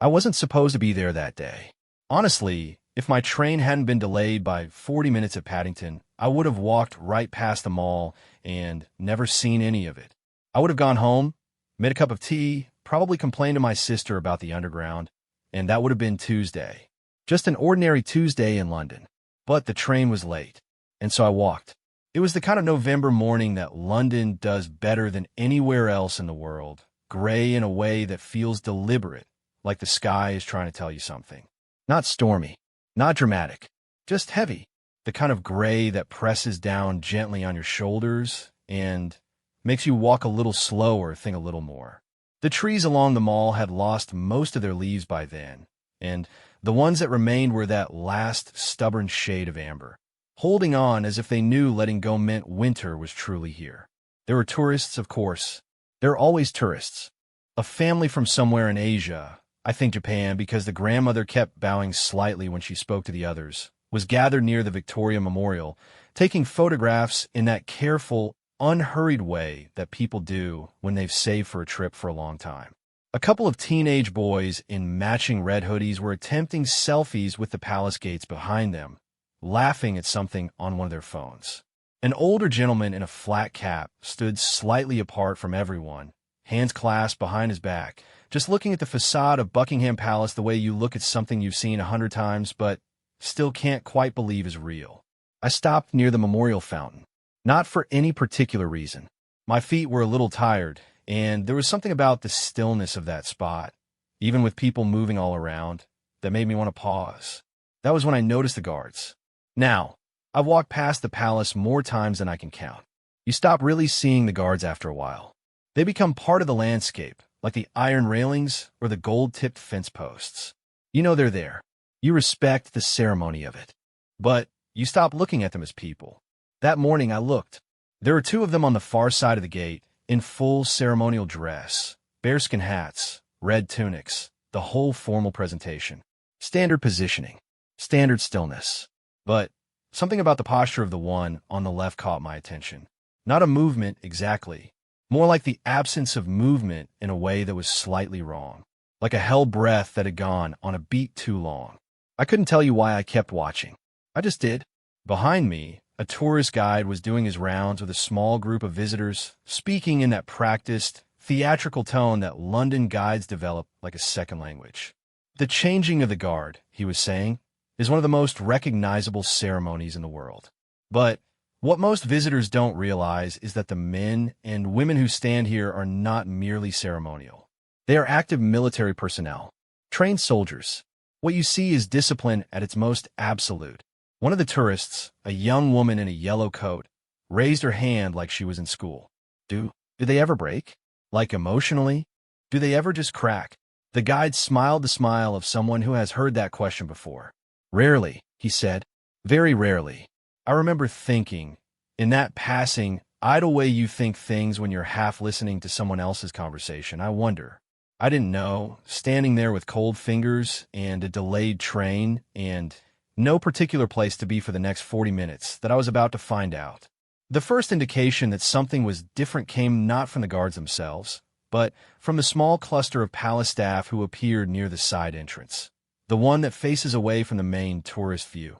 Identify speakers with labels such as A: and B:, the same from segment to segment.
A: I wasn't supposed to be there that day. Honestly, if my train hadn't been delayed by 40 minutes at Paddington, I would have walked right past the mall and never seen any of it. I would have gone home, made a cup of tea, probably complained to my sister about the underground, and that would have been Tuesday. Just an ordinary Tuesday in London. But the train was late, and so I walked. It was the kind of November morning that London does better than anywhere else in the world, gray in a way that feels deliberate, like the sky is trying to tell you something. Not stormy, not dramatic, just heavy, the kind of gray that presses down gently on your shoulders and makes you walk a little slower, think a little more. The trees along the mall had lost most of their leaves by then, and the ones that remained were that last stubborn shade of amber, holding on as if they knew letting go meant winter was truly here. There were tourists, of course. There are always tourists. A family from somewhere in Asia, I think Japan, because the grandmother kept bowing slightly when she spoke to the others, was gathered near the Victoria Memorial, taking photographs in that careful, unhurried way that people do when they've saved for a trip for a long time. A couple of teenage boys in matching red hoodies were attempting selfies with the palace gates behind them, laughing at something on one of their phones. An older gentleman in a flat cap stood slightly apart from everyone, hands clasped behind his back, just looking at the facade of Buckingham Palace the way you look at something you've seen 100 times but still can't quite believe is real. I stopped near the memorial fountain, not for any particular reason. My feet were a little tired, and there was something about the stillness of that spot, even with people moving all around, that made me want to pause. That was when I noticed the guards. Now, I've walked past the palace more times than I can count. You stop really seeing the guards after a while. They become part of the landscape, like the iron railings or the gold-tipped fence posts. You know they're there. You respect the ceremony of it. But you stop looking at them as people. That morning I looked. There were two of them on the far side of the gate, in full ceremonial dress, bearskin hats, red tunics, the whole formal presentation. Standard positioning, standard stillness. But something about the posture of the one on the left caught my attention. Not a movement exactly, more like the absence of movement in a way that was slightly wrong, like a held breath that had gone on a beat too long. I couldn't tell you why I kept watching. I just did. Behind me, a tourist guide was doing his rounds with a small group of visitors, speaking in that practiced, theatrical tone that London guides develop like a second language. The changing of the guard, he was saying, is one of the most recognizable ceremonies in the world. But what most visitors don't realize is that the men and women who stand here are not merely ceremonial. They are active military personnel, trained soldiers. What you see is discipline at its most absolute. One of the tourists, a young woman in a yellow coat, raised her hand like she was in school. Do they ever break? Like emotionally? Do they ever just crack? The guide smiled the smile of someone who has heard that question before. Rarely, he said. Very rarely. I remember thinking, in that passing, idle way you think things when you're half listening to someone else's conversation, I wonder. I didn't know, standing there with cold fingers and a delayed train and no particular place to be for the next 40 minutes, that I was about to find out. The first indication that something was different came not from the guards themselves, but from the small cluster of palace staff who appeared near the side entrance, the one that faces away from the main tourist view,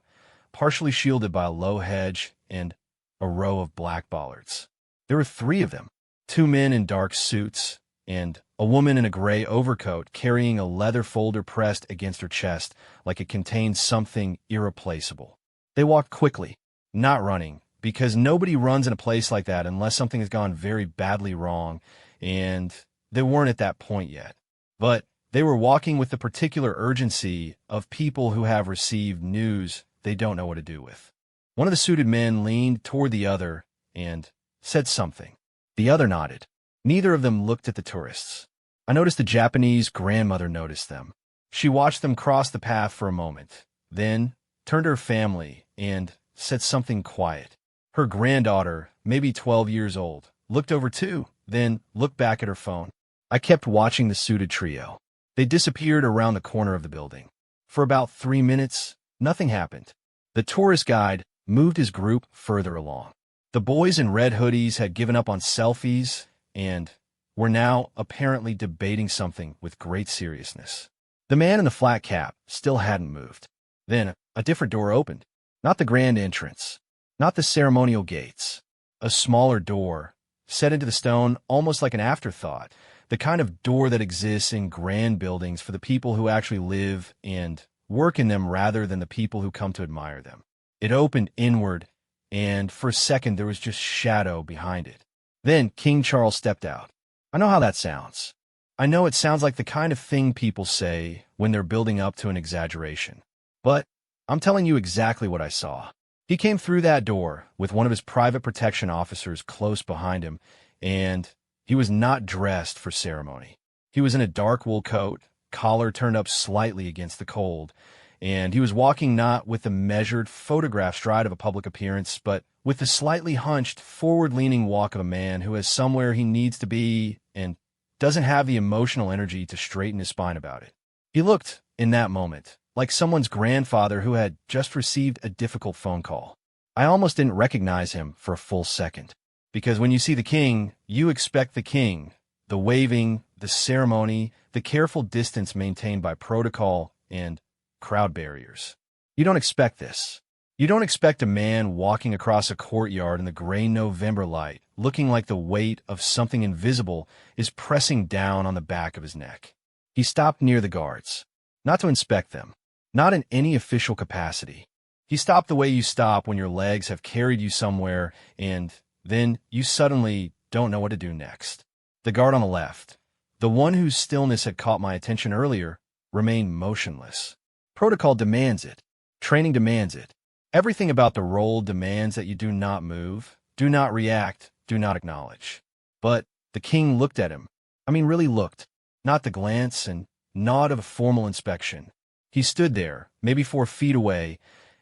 A: partially shielded by a low hedge and a row of black bollards. There were 3 of them, 2 men in dark suits, and a woman in a gray overcoat carrying a leather folder pressed against her chest like it contained something irreplaceable. They walked quickly, not running, because nobody runs in a place like that unless something has gone very badly wrong, and they weren't at that point yet. But they were walking with the particular urgency of people who have received news they don't know what to do with. One of the suited men leaned toward the other and said something. The other nodded. Neither of them looked at the tourists. I noticed the Japanese grandmother noticed them. She watched them cross the path for a moment, then turned to her family and said something quiet. Her granddaughter, maybe 12 years old, looked over too, then looked back at her phone. I kept watching the suited trio. They disappeared around the corner of the building. For about 3 minutes, nothing happened. The tourist guide moved his group further along. The boys in red hoodies had given up on selfies and were now apparently debating something with great seriousness. The man in the flat cap still hadn't moved. Then a different door opened. Not the grand entrance, not the ceremonial gates. A smaller door, set into the stone almost like an afterthought, the kind of door that exists in grand buildings for the people who actually live and work in them rather than the people who come to admire them. It opened inward, and for a second there was just shadow behind it. Then King Charles stepped out. I know how that sounds. I know it sounds like the kind of thing people say when they're building up to an exaggeration. But I'm telling you exactly what I saw. He came through that door with one of his private protection officers close behind him, and he was not dressed for ceremony. He was in a dark wool coat, collar turned up slightly against the cold, and he was walking not with the measured photograph stride of a public appearance, but with the slightly hunched, forward-leaning walk of a man who has somewhere he needs to be and doesn't have the emotional energy to straighten his spine about it. He looked, in that moment, like someone's grandfather who had just received a difficult phone call. I almost didn't recognize him for a full second. Because when you see the king, you expect the king, the waving, the ceremony, the careful distance maintained by protocol and crowd barriers. You don't expect this. You don't expect a man walking across a courtyard in the gray November light, looking like the weight of something invisible is pressing down on the back of his neck. He stopped near the guards, not to inspect them, not in any official capacity. He stopped the way you stop when your legs have carried you somewhere and then you suddenly don't know what to do next. The guard on the left, the one whose stillness had caught my attention earlier, remained motionless. Protocol demands it. Training demands it. Everything about the role demands that you do not move, do not react, do not acknowledge. But the king looked at him. Really looked. Not the glance and nod of a formal inspection. He stood there, maybe 4 feet away,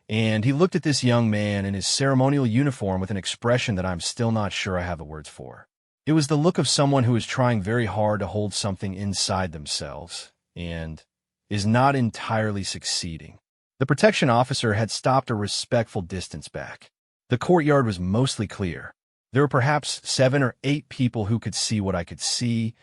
A: and he looked at this young man in his ceremonial uniform with an expression that I'm still not sure I have the words for. It was the look of someone who is trying very hard to hold something inside themselves and is not entirely succeeding. The protection officer had stopped a respectful distance back. The courtyard was mostly clear. There were perhaps 7 or 8 people who could see what I could see,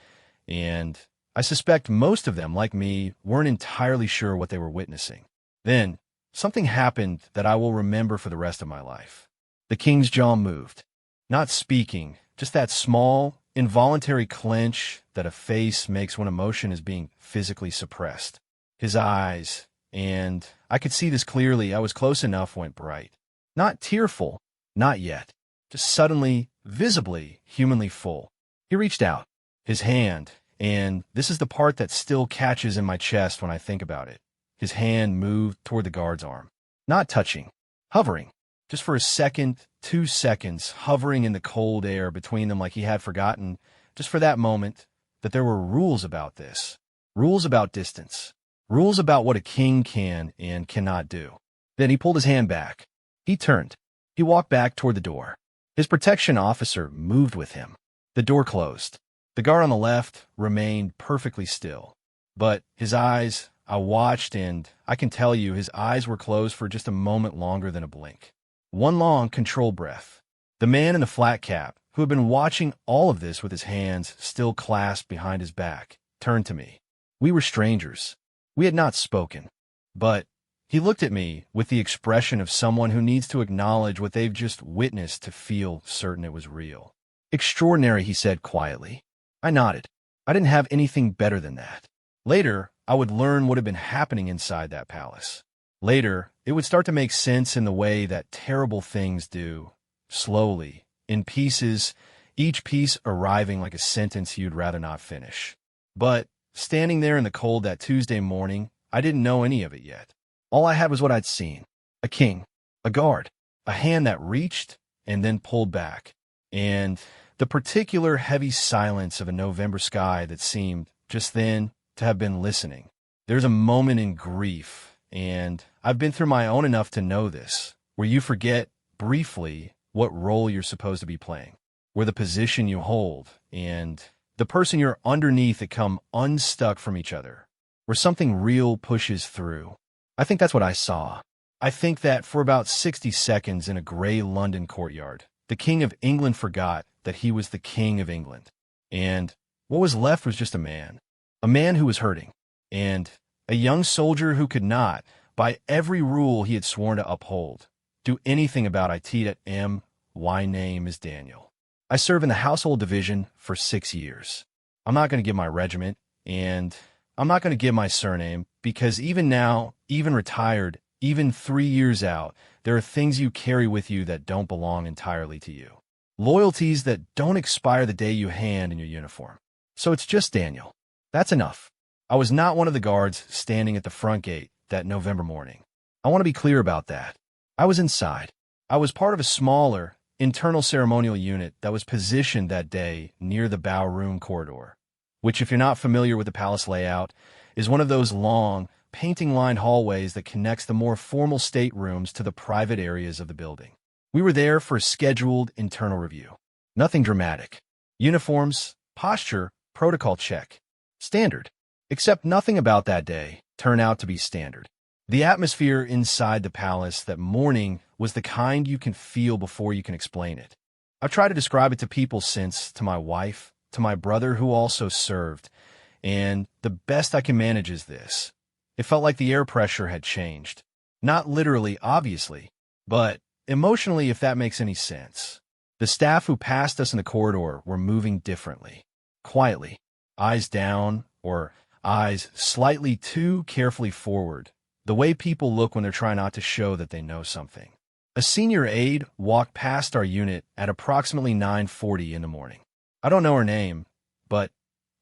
A: and I suspect most of them, like me, weren't entirely sure what they were witnessing. Then, something happened that I will remember for the rest of my life. The king's jaw moved. Not speaking, just that small, involuntary clench that a face makes when emotion is being physically suppressed. His eyes, and I could see this clearly, I was close enough, went bright. Not tearful, not yet. Just suddenly, visibly, humanly full. He reached out, his hand, and this is the part that still catches in my chest when I think about it. His hand moved toward the guard's arm. Not touching, hovering. Just for a second, 2 seconds, hovering in the cold air between them like he had forgotten, just for that moment, that there were rules about this. Rules about distance. Rules about what a king can and cannot do. Then he pulled his hand back. He turned. He walked back toward the door. His protection officer moved with him. The door closed. The guard on the left remained perfectly still. But his eyes, I watched, and I can tell you his eyes were closed for just a moment longer than a blink. One long, controlled breath. The man in the flat cap, who had been watching all of this with his hands still clasped behind his back, turned to me. We were strangers. We had not spoken. But he looked at me with the expression of someone who needs to acknowledge what they've just witnessed to feel certain it was real. Extraordinary, he said quietly. I nodded. I didn't have anything better than that. Later, I would learn what had been happening inside that palace. Later, it would start to make sense in the way that terrible things do, slowly, in pieces, each piece arriving like a sentence you'd rather not finish. But standing there in the cold that Tuesday morning, I didn't know any of it yet. All I had was what I'd seen. A king, a guard, a hand that reached and then pulled back, and the particular heavy silence of a November sky that seemed, just then, to have been listening. There's a moment in grief, and I've been through my own enough to know this, where you forget, briefly, what role you're supposed to be playing, where the position you hold, and the person you're underneath that come unstuck from each other, where something real pushes through. I think that's what I saw. I think that for about 60 seconds in a gray London courtyard, the King of England forgot that he was the King of England. And what was left was just a man who was hurting, and A young soldier who could not, by every rule he had sworn to uphold, do anything about it at M. My name is Daniel. I serve in the household division for 6 years. I'm not going to give my regiment, and I'm not going to give my surname, because even now, even retired, even 3 years out, there are things you carry with you that don't belong entirely to you. Loyalties that don't expire the day you hand in your uniform. So it's just Daniel. That's enough. I was not one of the guards standing at the front gate that November morning. I want to be clear about that. I was inside. I was part of a smaller, internal ceremonial unit that was positioned that day near the bow room corridor, which, if you're not familiar with the palace layout, is one of those long, painting-lined hallways that connects the more formal staterooms to the private areas of the building. We were there for a scheduled internal review. Nothing dramatic. Uniforms, posture, protocol check. Standard. Except nothing about that day turned out to be standard. The atmosphere inside the palace that morning was the kind you can feel before you can explain it. I've tried to describe it to people since, to my wife, to my brother who also served, and the best I can manage is this. It felt like the air pressure had changed. Not literally, obviously, but emotionally, if that makes any sense. The staff who passed us in the corridor were moving differently. Quietly, eyes down, or eyes slightly too carefully forward, the way people look when they're trying not to show that they know something. A senior aide walked past our unit at approximately 9:40 in the morning. I don't know her name, but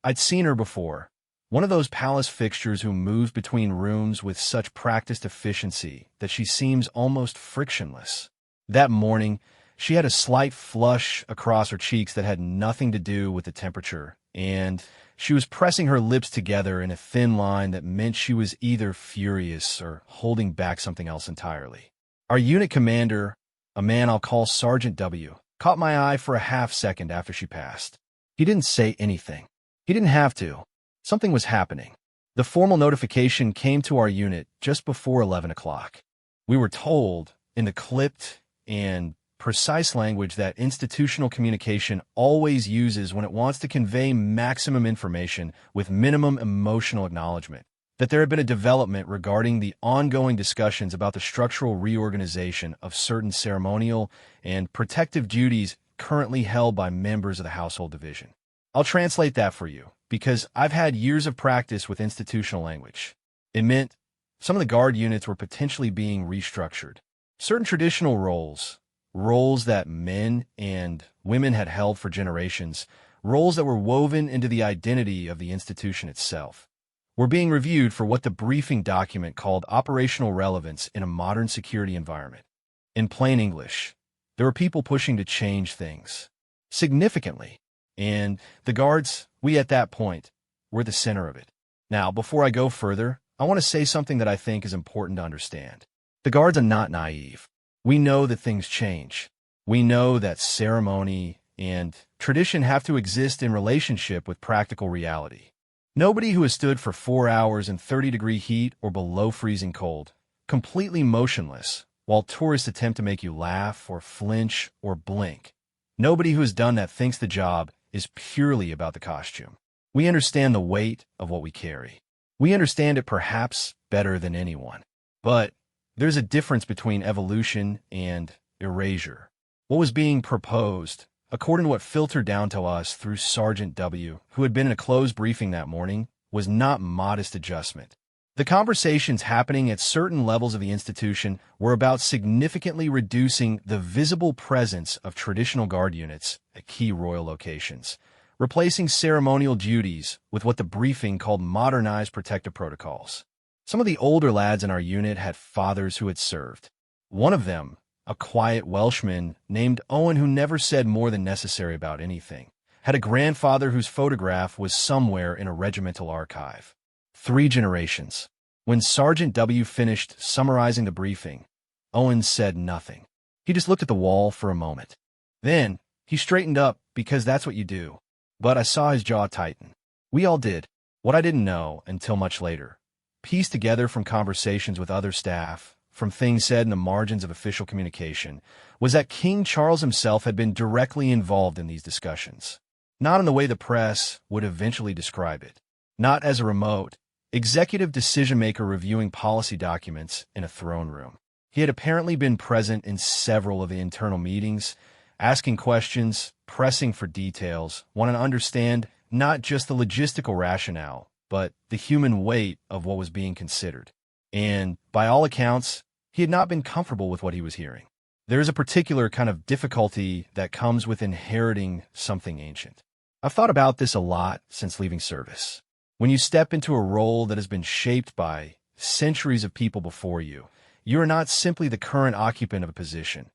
A: I'd seen her before. One of those palace fixtures who moves between rooms with such practiced efficiency that she seems almost frictionless. That morning, she had a slight flush across her cheeks that had nothing to do with the temperature, and she was pressing her lips together in a thin line that meant she was either furious or holding back something else entirely. Our unit commander, a man I'll call Sergeant W., caught my eye for a half second after she passed. He didn't say anything. He didn't have to. Something was happening. The formal notification came to our unit just before 11 o'clock. We were told, in the clipped and precise language that institutional communication always uses when it wants to convey maximum information with minimum emotional acknowledgement, that there had been a development regarding the ongoing discussions about the structural reorganization of certain ceremonial and protective duties currently held by members of the household division. I'll translate that for you, because I've had years of practice with institutional language. It meant some of the guard units were potentially being restructured. Certain traditional roles that men and women had held for generations, roles that were woven into the identity of the institution itself, were being reviewed for what the briefing document called operational relevance in a modern security environment. In plain English, there were people pushing to change things significantly, and the guards, we at that point, were the center of it. Now, before I go further, I want to say something that I think is important to understand. The guards are not naive. We know that things change. We know that ceremony and tradition have to exist in relationship with practical reality. Nobody who has stood for 4 hours in 30-degree heat or below freezing cold, completely motionless, while tourists attempt to make you laugh or flinch or blink. Nobody who has done that thinks the job is purely about the costume. We understand the weight of what we carry. We understand it perhaps better than anyone. But there's a difference between evolution and erasure. What was being proposed, according to what filtered down to us through Sergeant W., who had been in a closed briefing that morning, was not modest adjustment. The conversations happening at certain levels of the institution were about significantly reducing the visible presence of traditional guard units at key royal locations, replacing ceremonial duties with what the briefing called modernized protective protocols. Some of the older lads in our unit had fathers who had served. One of them, a quiet Welshman named Owen who never said more than necessary about anything, had a grandfather whose photograph was somewhere in a regimental archive. 3 generations. When Sergeant W. finished summarizing the briefing, Owen said nothing. He just looked at the wall for a moment. Then, he straightened up because that's what you do. But I saw his jaw tighten. We all did. What I didn't know until much later, pieced together from conversations with other staff, from things said in the margins of official communication, was that King Charles himself had been directly involved in these discussions. Not in the way the press would eventually describe it. Not as a remote, executive decision-maker reviewing policy documents in a throne room. He had apparently been present in several of the internal meetings, asking questions, pressing for details, wanting to understand not just the logistical rationale, but the human weight of what was being considered. And by all accounts, he had not been comfortable with what he was hearing. There is a particular kind of difficulty that comes with inheriting something ancient. I've thought about this a lot since leaving service. When you step into a role that has been shaped by centuries of people before you, you are not simply the current occupant of a position.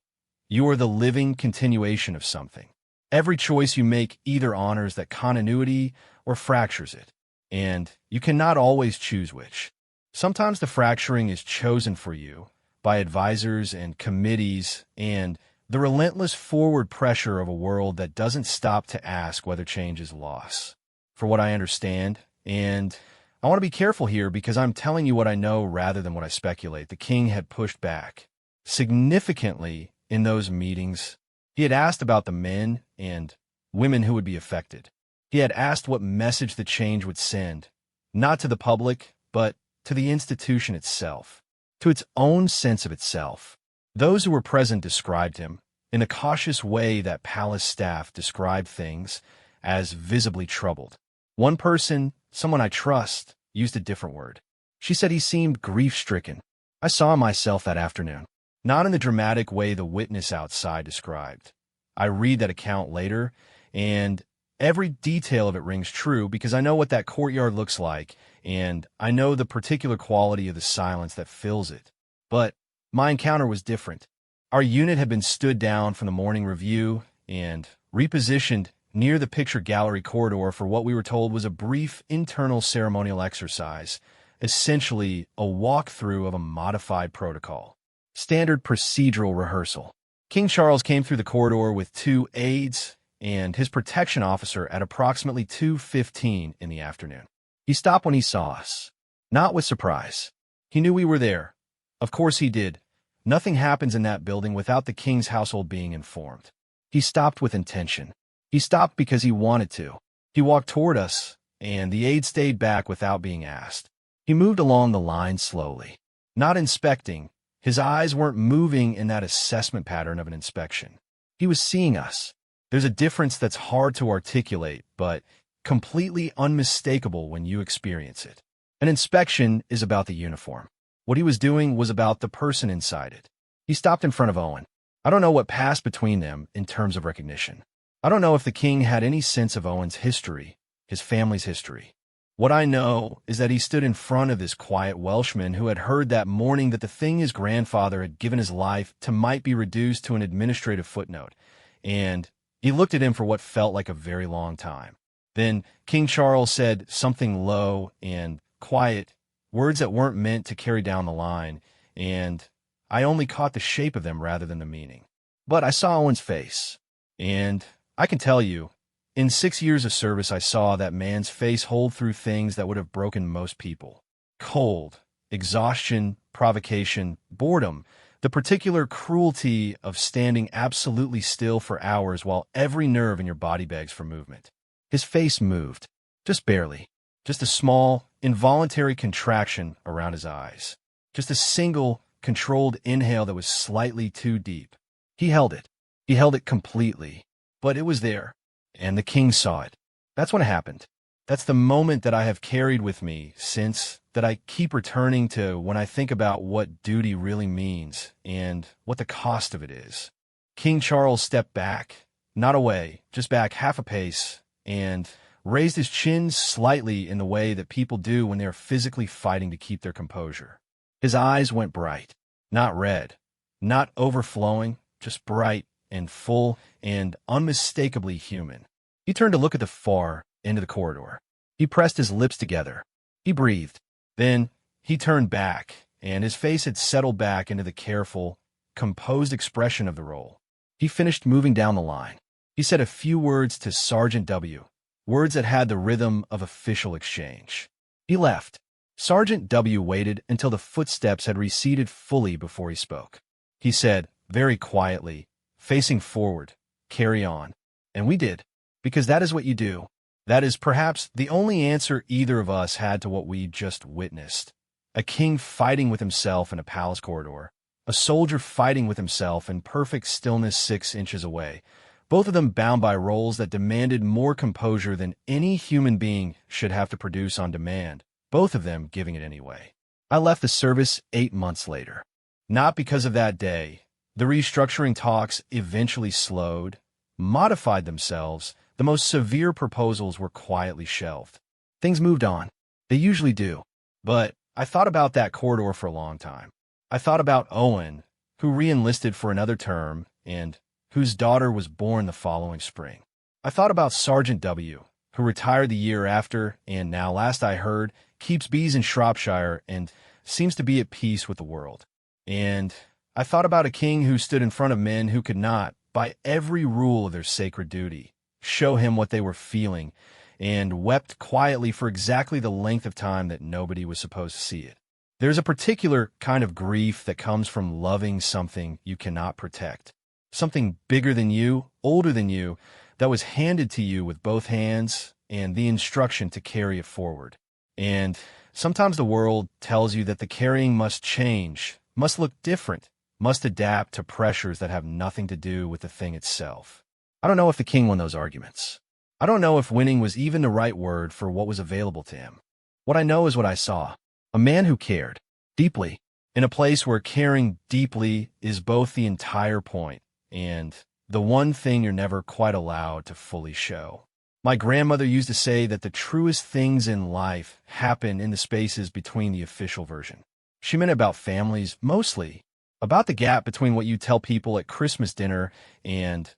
A: You are the living continuation of something. Every choice you make either honors that continuity or fractures it, and you cannot always choose which. Sometimes the fracturing is chosen for you by advisors and committees and the relentless forward pressure of a world that doesn't stop to ask whether change is loss. For what I understand, and I want to be careful here because I'm telling you what I know rather than what I speculate, the king had pushed back significantly in those meetings. He had asked about the men and women who would be affected. He had asked what message the change would send, not to the public, but to the institution itself, to its own sense of itself. Those who were present described him in a cautious way that palace staff described things as visibly troubled. One person, someone I trust, used a different word. She said he seemed grief-stricken. I saw myself that afternoon, not in the dramatic way the witness outside described. I read that account later, and every detail of it rings true because I know what that courtyard looks like, and I know the particular quality of the silence that fills it. But my encounter was different. Our unit had been stood down from the morning review and repositioned near the picture gallery corridor for what we were told was a brief internal ceremonial exercise, essentially a walkthrough of a modified protocol. Standard procedural rehearsal. King Charles came through the corridor with 2 aides and his protection officer at approximately 2:15 in the afternoon. He stopped when he saw us, not with surprise. He knew we were there. Of course he did. Nothing happens in that building without the king's household being informed. He stopped with intention. He stopped because he wanted to. He walked toward us, and the aide stayed back without being asked. He moved along the line slowly, not inspecting. His eyes weren't moving in that assessment pattern of an inspection. He was seeing us. There's a difference that's hard to articulate, but completely unmistakable when you experience it. An inspection is about the uniform. What he was doing was about the person inside it. He stopped in front of Owen. I don't know what passed between them in terms of recognition. I don't know if the king had any sense of Owen's history, his family's history. What I know is that he stood in front of this quiet Welshman who had heard that morning that the thing his grandfather had given his life to might be reduced to an administrative footnote, and he looked at him for what felt like a very long time. Then King Charles said something low and quiet, words that weren't meant to carry down the line, and I only caught the shape of them rather than the meaning. But I saw Owen's face, and I can tell you, in 6 years of service, I saw that man's face hold through things that would have broken most people. Cold, exhaustion, provocation, boredom, the particular cruelty of standing absolutely still for hours while every nerve in your body begs for movement. His face moved, just barely, just a small, involuntary contraction around his eyes, just a single, controlled inhale that was slightly too deep. He held it completely, but it was there. And the king saw it. That's when it happened. That's the moment that I have carried with me since, that I keep returning to when I think about what duty really means and what the cost of it is. King Charles stepped back, not away, just back half a pace, and raised his chin slightly in the way that people do when they are physically fighting to keep their composure. His eyes went bright, not red, not overflowing, just bright and full and unmistakably human. He turned to look at the far end of the corridor. He pressed his lips together. He breathed. Then he turned back, and his face had settled back into the careful, composed expression of the role. He finished moving down the line. He said a few words to Sergeant W., words that had the rhythm of official exchange. He left. Sergeant W. waited until the footsteps had receded fully before he spoke. He said, very quietly, facing forward, "Carry on." And we did, because that is what you do. That is perhaps the only answer either of us had to what we just witnessed. A king fighting with himself in a palace corridor. A soldier fighting with himself in perfect stillness 6 inches away. Both of them bound by roles that demanded more composure than any human being should have to produce on demand. Both of them giving it anyway. I left the service 8 months later. Not because of that day. The restructuring talks eventually slowed, modified themselves. The most severe proposals were quietly shelved. Things moved on. They usually do. But I thought about that corridor for a long time. I thought about Owen, who re-enlisted for another term and whose daughter was born the following spring. I thought about Sergeant W., who retired the year after and now, last I heard, keeps bees in Shropshire and seems to be at peace with the world. And I thought about a king who stood in front of men who could not, by every rule of their sacred duty, show him what they were feeling, and wept quietly for exactly the length of time that nobody was supposed to see it. There's a particular kind of grief that comes from loving something you cannot protect. Something bigger than you, older than you, that was handed to you with both hands and the instruction to carry it forward. And sometimes the world tells you that the carrying must change, must look different, must adapt to pressures that have nothing to do with the thing itself. I don't know if the king won those arguments. I don't know if winning was even the right word for what was available to him. What I know is what I saw. A man who cared deeply, in a place where caring deeply is both the entire point and the one thing you're never quite allowed to fully show. My grandmother used to say that the truest things in life happen in the spaces between the official version. She meant about families, mostly, about the gap between what you tell people at Christmas dinner and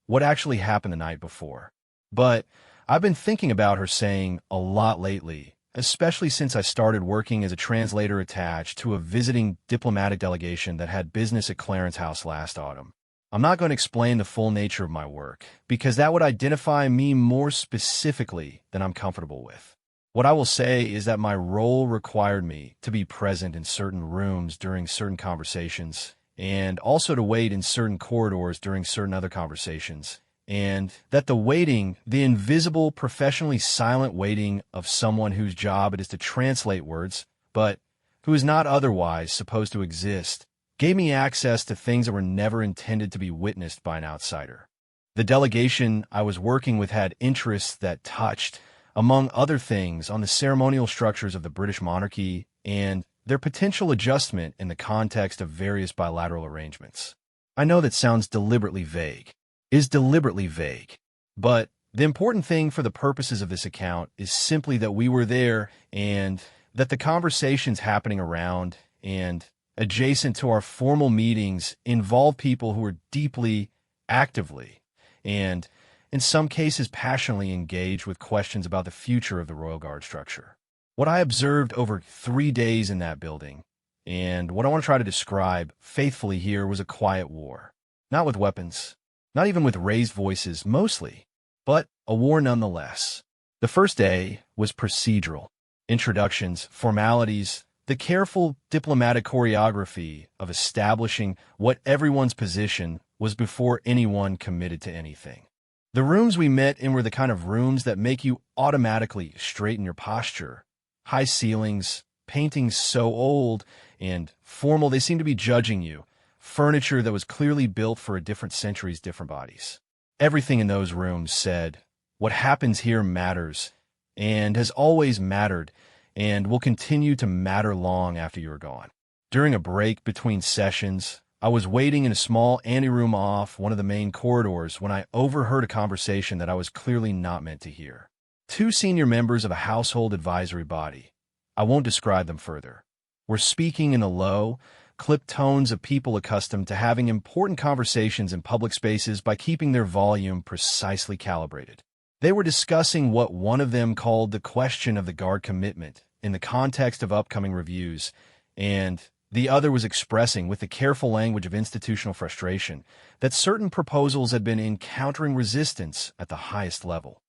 A: what actually happened the night before. But I've been thinking about her saying a lot lately, especially since I started working as a translator attached to a visiting diplomatic delegation that had business at Clarence House last autumn. I'm not going to explain the full nature of my work, because that would identify me more specifically than I'm comfortable with. What I will say is that my role required me to be present in certain rooms during certain conversations, and also to wait in certain corridors during certain other conversations, and that the waiting, the invisible, professionally silent waiting of someone whose job it is to translate words, but who is not otherwise supposed to exist, gave me access to things that were never intended to be witnessed by an outsider. The delegation I was working with had interests that touched, among other things, on the ceremonial structures of the British monarchy and their potential adjustment in the context of various bilateral arrangements. I know that sounds deliberately vague, but the important thing for the purposes of this account is simply that we were there and that the conversations happening around and adjacent to our formal meetings involve people who are deeply, actively, and in some cases passionately engaged with questions about the future of the Royal Guard structure. What I observed over 3 days in that building, and what I want to try to describe faithfully here, was a quiet war. Not with weapons, not even with raised voices mostly, but a war nonetheless. The first day was procedural. Introductions, formalities, the careful diplomatic choreography of establishing what everyone's position was before anyone committed to anything. The rooms we met in were the kind of rooms that make you automatically straighten your posture. High ceilings, paintings so old and formal they seem to be judging you, furniture that was clearly built for a different century's different bodies. Everything in those rooms said, what happens here matters, and has always mattered, and will continue to matter long after you are gone. During a break between sessions, I was waiting in a small anteroom off one of the main corridors when I overheard a conversation that I was clearly not meant to hear. 2 senior members of a household advisory body, I won't describe them further, were speaking in the low, clipped tones of people accustomed to having important conversations in public spaces by keeping their volume precisely calibrated. They were discussing what one of them called the question of the Guard commitment in the context of upcoming reviews, and the other was expressing, with the careful language of institutional frustration, that certain proposals had been encountering resistance at the highest level.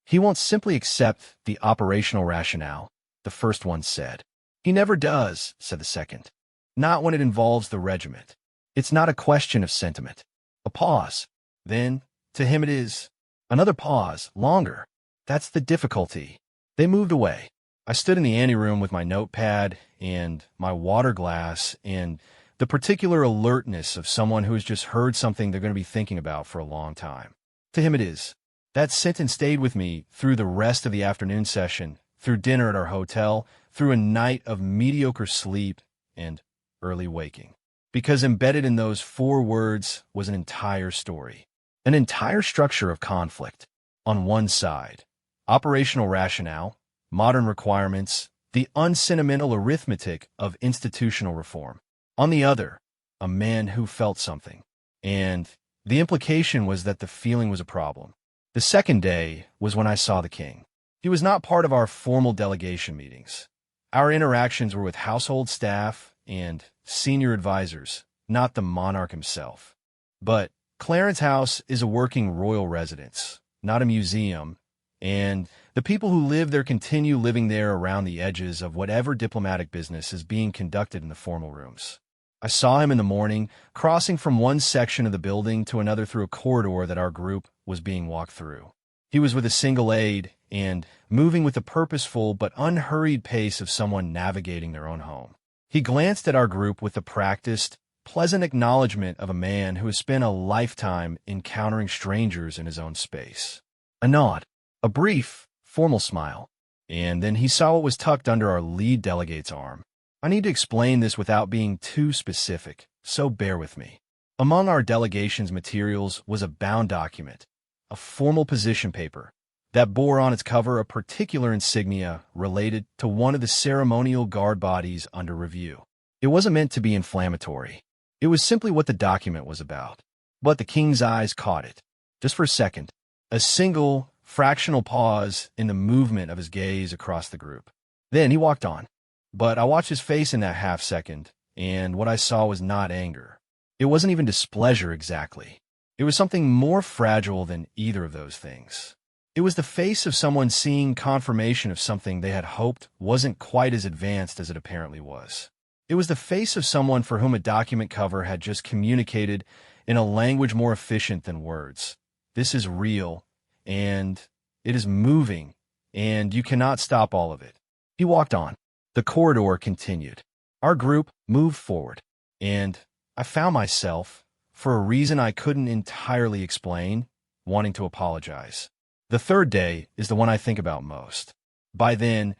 A: He won't simply accept the operational rationale, the first one said. He never does, said the second. Not when it involves the regiment. It's not a question of sentiment. A pause. Then, to him it is. Another pause, longer. That's the difficulty. They moved away. I stood in the anteroom with my notepad and my water glass and the particular alertness of someone who has just heard something they're going to be thinking about for a long time. To him it is. That sentence stayed with me through the rest of the afternoon session, through dinner at our hotel, through a night of mediocre sleep and early waking. Because embedded in those 4 words was an entire story, an entire structure of conflict. On one side, operational rationale, modern requirements, the unsentimental arithmetic of institutional reform. On the other, a man who felt something. And the implication was that the feeling was a problem. The second day was when I saw the king. He was not part of our formal delegation meetings. Our interactions were with household staff and senior advisors, not the monarch himself. But Clarence House is a working royal residence, not a museum, and the people who live there continue living there around the edges of whatever diplomatic business is being conducted in the formal rooms. I saw him in the morning, crossing from one section of the building to another through a corridor that our group was being walked through. He was with a single aide and moving with the purposeful but unhurried pace of someone navigating their own home. He glanced at our group with the practiced, pleasant acknowledgement of a man who has spent a lifetime encountering strangers in his own space. A nod, a brief, formal smile, and then he saw what was tucked under our lead delegate's arm. I need to explain this without being too specific, so bear with me. Among our delegation's materials was a bound document, a formal position paper, that bore on its cover a particular insignia related to one of the ceremonial guard bodies under review. It wasn't meant to be inflammatory. It was simply what the document was about. But the king's eyes caught it. Just for a second, a single, fractional pause in the movement of his gaze across the group. Then he walked on. But I watched his face in that half second, and what I saw was not anger. It wasn't even displeasure exactly. It was something more fragile than either of those things. It was the face of someone seeing confirmation of something they had hoped wasn't quite as advanced as it apparently was. It was the face of someone for whom a document cover had just communicated in a language more efficient than words. This is real, and it is moving, and you cannot stop all of it. He walked on. The corridor continued. Our group moved forward, and I found myself, for a reason I couldn't entirely explain, wanting to apologize. The third day is the one I think about most. By then,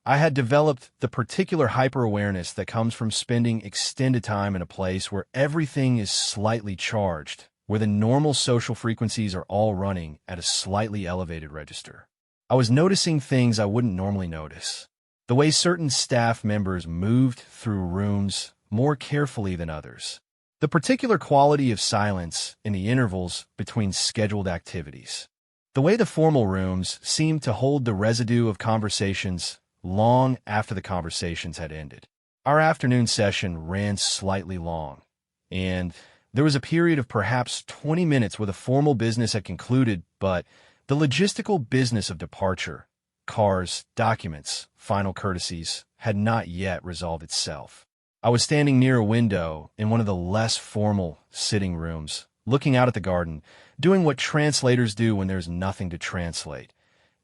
A: I had developed the particular hyper-awareness that comes from spending extended time in a place where everything is slightly charged, where the normal social frequencies are all running at a slightly elevated register. I was noticing things I wouldn't normally notice. The way certain staff members moved through rooms more carefully than others. The particular quality of silence in the intervals between scheduled activities. The way the formal rooms seemed to hold the residue of conversations long after the conversations had ended. Our afternoon session ran slightly long, and there was a period of perhaps 20 minutes where the formal business had concluded, but the logistical business of departure, cars, documents, final courtesies, had not yet resolved itself. I was standing near a window in one of the less formal sitting rooms, looking out at the garden, doing what translators do when there's nothing to translate,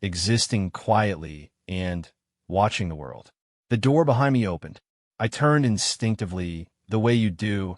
A: existing quietly and watching the world. The door behind me opened. I turned instinctively, the way you do,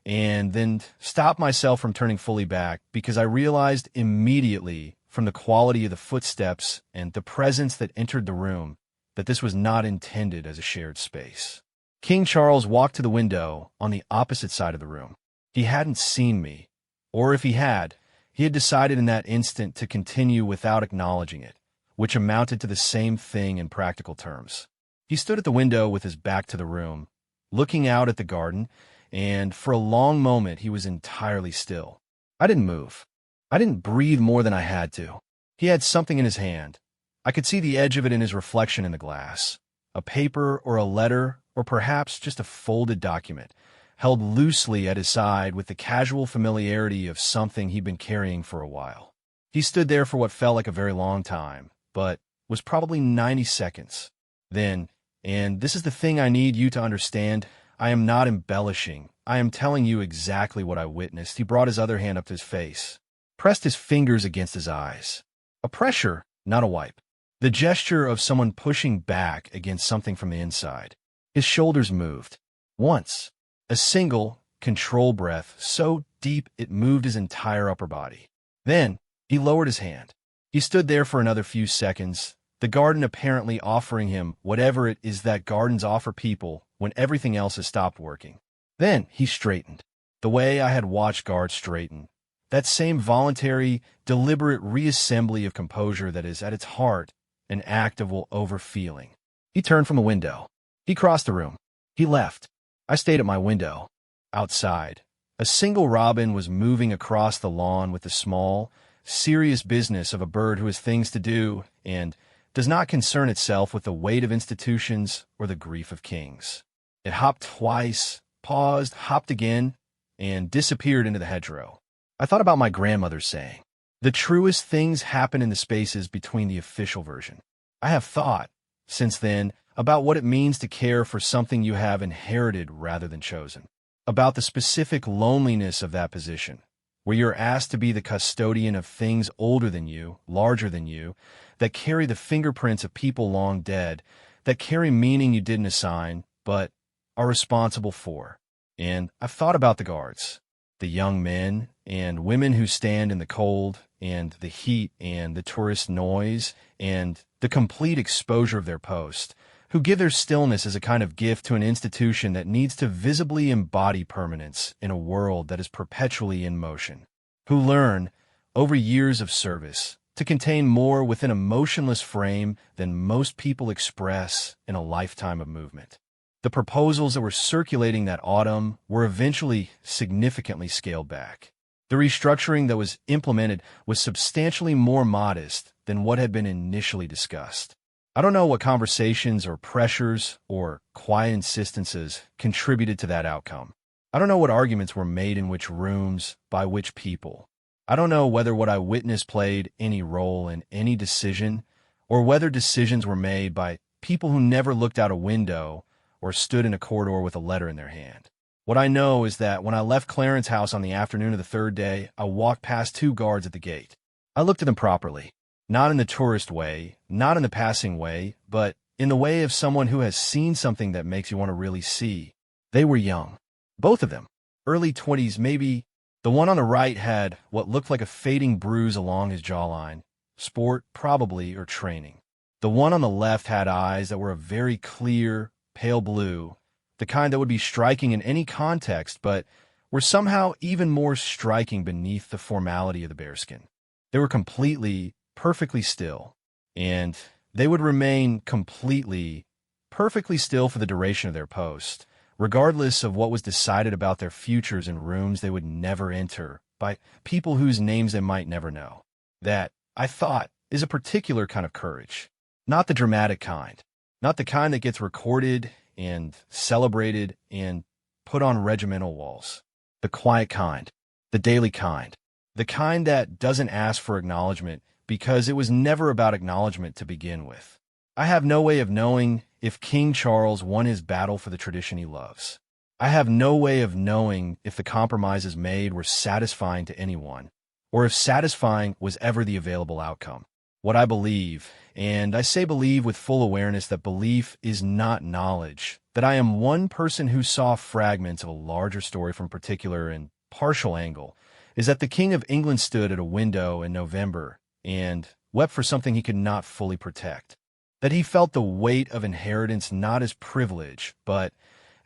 A: and then stopped myself from turning fully back because I realized immediately from the quality of the footsteps and the presence that entered the room that this was not intended as a shared space. King Charles walked to the window on the opposite side of the room. He hadn't seen me, or if he had decided in that instant to continue without acknowledging it, which amounted to the same thing in practical terms. He stood at the window with his back to the room, looking out at the garden, and for a long moment he was entirely still. I didn't move. I didn't breathe more than I had to. He had something in his hand. I could see the edge of it in his reflection in the glass. A paper or a letter, or perhaps just a folded document, held loosely at his side with the casual familiarity of something he'd been carrying for a while. He stood there for what felt like a very long time, but was probably 90 seconds. Then, and this is the thing I need you to understand, I am not embellishing. I am telling you exactly what I witnessed. He brought his other hand up to his face, pressed his fingers against his eyes. A pressure, not a wipe. The gesture of someone pushing back against something from the inside. His shoulders moved. Once. A single, controlled breath, so deep it moved his entire upper body. Then, he lowered his hand. He stood there for another few seconds, the garden apparently offering him whatever it is that gardens offer people when everything else has stopped working. Then he straightened, the way I had watched guards straighten. That same voluntary, deliberate reassembly of composure that is, at its heart, an act of will over feeling. He turned from a window. He crossed the room. He left. I stayed at my window. Outside, a single robin was moving across the lawn with the small, serious business of a bird who has things to do and does not concern itself with the weight of institutions or the grief of kings. It hopped twice, paused, hopped again, and disappeared into the hedgerow. I thought about my grandmother's saying, "The truest things happen in the spaces between the official version." I have thought, since then, about what it means to care for something you have inherited rather than chosen, about the specific loneliness of that position, where you're asked to be the custodian of things older than you, larger than you, that carry the fingerprints of people long dead, that carry meaning you didn't assign, but are responsible for. And I've thought about the guards, the young men and women who stand in the cold and the heat and the tourist noise and the complete exposure of their post, who give their stillness as a kind of gift to an institution that needs to visibly embody permanence in a world that is perpetually in motion, who learn, over years of service, to contain more within a motionless frame than most people express in a lifetime of movement. The proposals that were circulating that autumn were eventually significantly scaled back. The restructuring that was implemented was substantially more modest than what had been initially discussed. I don't know what conversations or pressures or quiet insistences contributed to that outcome. I don't know what arguments were made in which rooms, by which people. I don't know whether what I witnessed played any role in any decision, or whether decisions were made by people who never looked out a window or stood in a corridor with a letter in their hand. What I know is that when I left Clarence's house on the afternoon of the third day, I walked past two guards at the gate. I looked at them properly. Not in the tourist way, not in the passing way, but in the way of someone who has seen something that makes you want to really see. They were young. Both of them. Early 20s, maybe. The one on the right had what looked like a fading bruise along his jawline. Sport, probably, or training. The one on the left had eyes that were a very clear, pale blue, the kind that would be striking in any context, but were somehow even more striking beneath the formality of the bearskin. They were completely, perfectly still, and they would remain completely, perfectly still for the duration of their post, regardless of what was decided about their futures in rooms they would never enter by people whose names they might never know. That, I thought, is a particular kind of courage, not the dramatic kind, not the kind that gets recorded and celebrated and put on regimental walls, the quiet kind, the daily kind, the kind that doesn't ask for acknowledgement because it was never about acknowledgement to begin with. I have no way of knowing if King Charles won his battle for the tradition he loves. I have no way of knowing if the compromises made were satisfying to anyone, or if satisfying was ever the available outcome. What I believe, and I say believe with full awareness that belief is not knowledge, that I am one person who saw fragments of a larger story from a particular and partial angle, is that the King of England stood at a window in November and wept for something he could not fully protect, that he felt the weight of inheritance not as privilege, but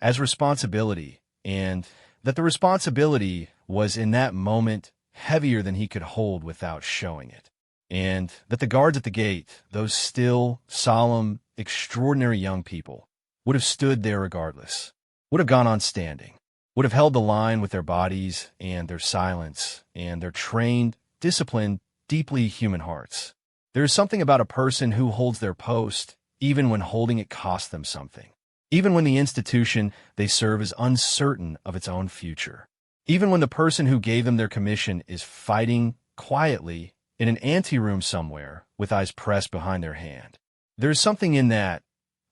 A: as responsibility, and that the responsibility was in that moment heavier than he could hold without showing it, and that the guards at the gate, those still, solemn, extraordinary young people, would have stood there regardless, would have gone on standing, would have held the line with their bodies and their silence and their trained, disciplined, deeply human hearts. There is something about a person who holds their post, even when holding it costs them something, even when the institution they serve is uncertain of its own future, even when the person who gave them their commission is fighting quietly in an anteroom somewhere with eyes pressed behind their hand. There is something in that,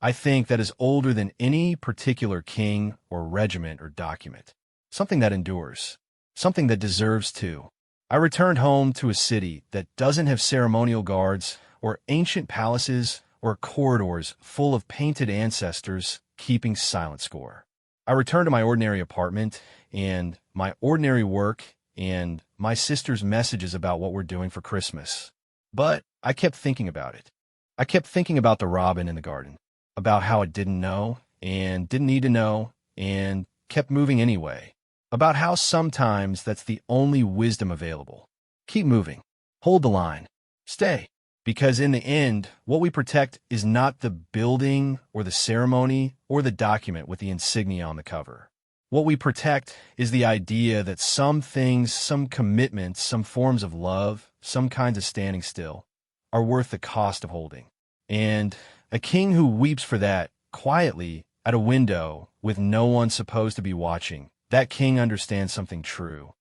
A: I think, that is older than any particular king or regiment or document, something that endures, something that deserves to. I returned home to a city that doesn't have ceremonial guards or ancient palaces, or corridors full of painted ancestors keeping silent score. I returned to my ordinary apartment and my ordinary work and my sister's messages about what we're doing for Christmas. But I kept thinking about it. I kept thinking about the robin in the garden, about how it didn't know and didn't need to know and kept moving anyway, about how sometimes that's the only wisdom available. Keep moving. Hold the line. Stay. Because in the end, what we protect is not the building or the ceremony or the document with the insignia on the cover. What we protect is the idea that some things, some commitments, some forms of love, some kinds of standing still, are worth the cost of holding. And a king who weeps for that quietly at a window with no one supposed to be watching, that king understands something true.